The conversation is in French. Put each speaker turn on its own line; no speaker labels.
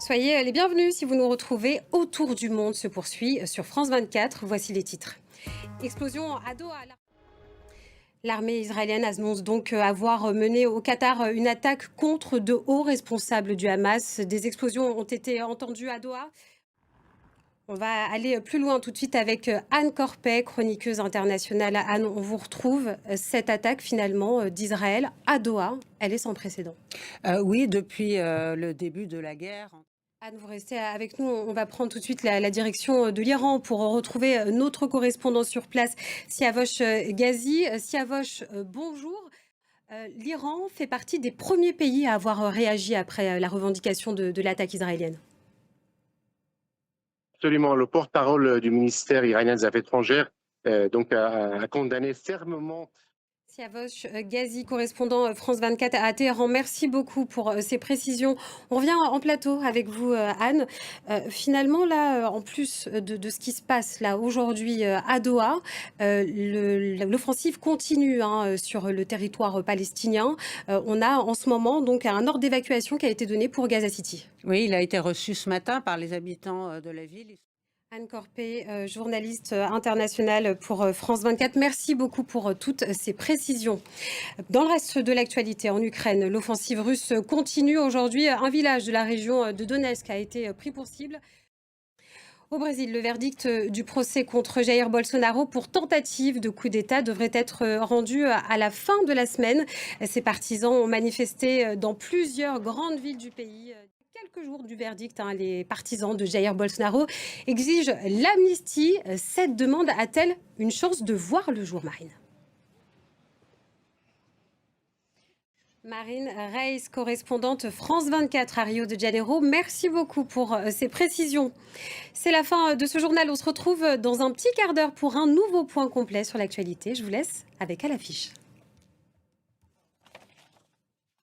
Soyez les bienvenus si vous nous retrouvez. Autour du monde se poursuit sur France 24. Voici les titres. Explosion à Doha. L'armée israélienne annonce donc avoir mené au Qatar une attaque contre de hauts responsables du Hamas. Des explosions ont été entendues à Doha. On va aller plus loin tout de suite avec Anne Corpet, chroniqueuse internationale. Anne, on vous retrouve. Cette attaque finalement d'Israël à Doha, elle est sans précédent.
Oui, depuis le début de la guerre.
Anne, vous restez avec nous. On va prendre tout de suite la direction de l'Iran pour retrouver notre correspondant sur place, Siavosh Ghazi. Siavosh, bonjour. L'Iran fait partie des premiers pays à avoir réagi après la revendication de l'attaque israélienne.
Absolument. Le porte-parole du ministère iranien des Affaires étrangères a condamné fermement.
Siavosh Ghazi, correspondant France 24 à Téhéran, merci beaucoup pour ces précisions. On revient en plateau avec vous, Anne. Finalement, là, en plus de ce qui se passe là aujourd'hui à Doha, l'offensive continue sur le territoire palestinien. On a en ce moment donc un ordre d'évacuation qui a été donné pour Gaza City.
Oui, il a été reçu ce matin par les habitants de la ville.
Anne Corpet, journaliste internationale pour France 24. Merci beaucoup pour toutes ces précisions. Dans le reste de l'actualité, en Ukraine, l'offensive russe continue. Aujourd'hui, un village de la région de Donetsk a été pris pour cible. Au Brésil, le verdict du procès contre Jair Bolsonaro pour tentative de coup d'État devrait être rendu à la fin de la semaine. Ses partisans ont manifesté dans plusieurs grandes villes du pays. Quelques jours du verdict, les partisans de Jair Bolsonaro exigent l'amnistie. Cette demande a-t-elle une chance de voir le jour, Marine? Marine Reis, correspondante France 24 à Rio de Janeiro, merci beaucoup pour ces précisions. C'est la fin de ce journal. On se retrouve dans un petit quart d'heure pour un nouveau point complet sur l'actualité. Je vous laisse avec à l'affiche.